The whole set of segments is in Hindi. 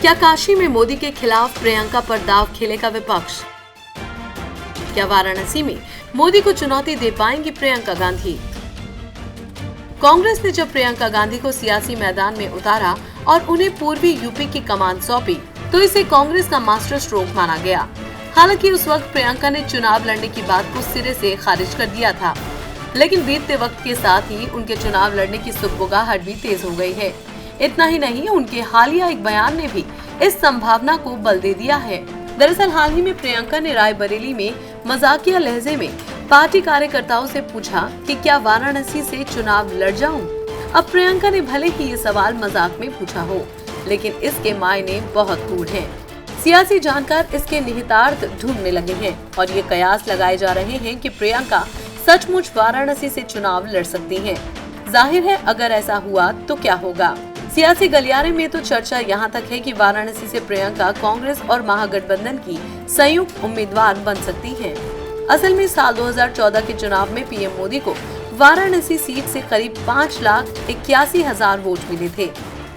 क्या काशी में मोदी के खिलाफ प्रियंका पर दांव खेलेगा विपक्ष? क्या वाराणसी में मोदी को चुनौती दे पाएंगी प्रियंका गांधी? कांग्रेस ने जब प्रियंका गांधी को सियासी मैदान में उतारा और उन्हें पूर्वी यूपी की कमान सौंपी तो इसे कांग्रेस का मास्टर स्ट्रोक माना गया। हालांकि उस वक्त प्रियंका ने चुनाव लड़ने की बात को सिरे से खारिज कर दिया था, लेकिन बीतते वक्त के साथ ही उनके चुनाव लड़ने की सुगबुगाहट भी तेज हो गई है। इतना ही नहीं, उनके हालिया एक बयान ने भी इस संभावना को बल दे दिया है। दरअसल हाल ही में प्रियंका ने रायबरेली में मजाकिया लहजे में पार्टी कार्यकर्ताओं से पूछा कि क्या वाराणसी से चुनाव लड़ जाऊं? अब प्रियंका ने भले ही ये सवाल मजाक में पूछा हो, लेकिन इसके मायने बहुत गूढ़ हैं। सियासी जानकार इसके निहितार्थ ढूंढने लगे हैं और ये कयास लगाए जा रहे हैं कि प्रियंका सचमुच वाराणसी से चुनाव लड़ सकती हैं। जाहिर है, अगर ऐसा हुआ तो क्या होगा? सियासी गलियारे में तो चर्चा यहाँ तक है कि वाराणसी से प्रियंका कांग्रेस और महागठबंधन की संयुक्त उम्मीदवार बन सकती हैं। असल में साल 2014 के चुनाव में पीएम मोदी को वाराणसी सीट से करीब 5,81,000 वोट मिले थे,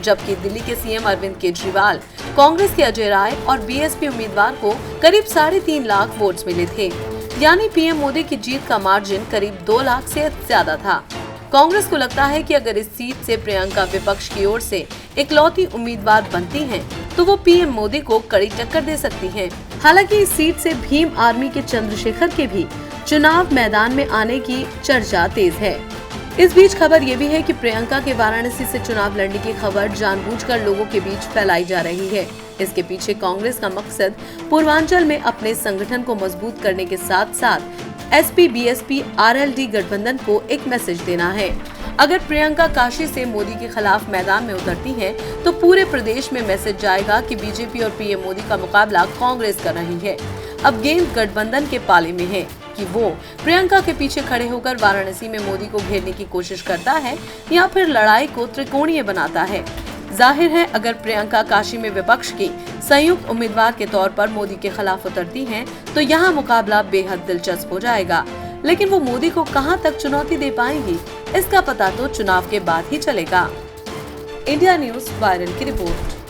जबकि दिल्ली के सीएम अरविंद केजरीवाल, कांग्रेस के अजय राय और बीएसपी उम्मीदवार को करीब 3.5 लाख वोट मिले थे। यानी पीएम मोदी की जीत का मार्जिन करीब 2 लाख से ज्यादा था। कांग्रेस को लगता है कि अगर इस सीट से प्रियंका विपक्ष की ओर से इकलौती उम्मीदवार बनती हैं, तो वो पीएम मोदी को कड़ी टक्कर दे सकती हैं। हालांकि इस सीट से भीम आर्मी के चंद्रशेखर के भी चुनाव मैदान में आने की चर्चा तेज है। इस बीच खबर ये भी है कि प्रियंका के वाराणसी से चुनाव लड़ने की खबर जानबूझकर लोगों के बीच फैलाई जा रही है। इसके पीछे कांग्रेस का मकसद पूर्वांचल में अपने संगठन को मजबूत करने के साथ साथ एसपी, बीएसपी, आरएलडी गठबंधन को एक मैसेज देना है। अगर प्रियंका काशी से मोदी के खिलाफ मैदान में उतरती हैं, तो पूरे प्रदेश में मैसेज जाएगा कि बीजेपी और पीएम मोदी का मुकाबला कांग्रेस कर रही है। अब गेंद गठबंधन के पाले में है कि वो प्रियंका के पीछे खड़े होकर वाराणसी में मोदी को घेरने की कोशिश करता है या फिर लड़ाई को त्रिकोणीय बनाता है। जाहिर है, अगर प्रियंका काशी में विपक्ष की संयुक्त उम्मीदवार के तौर पर मोदी के खिलाफ उतरती हैं, तो यहाँ मुकाबला बेहद दिलचस्प हो जाएगा। लेकिन वो मोदी को कहां तक चुनौती दे पाएंगी, इसका पता तो चुनाव के बाद ही चलेगा। इंडिया न्यूज़ वायरल की रिपोर्ट।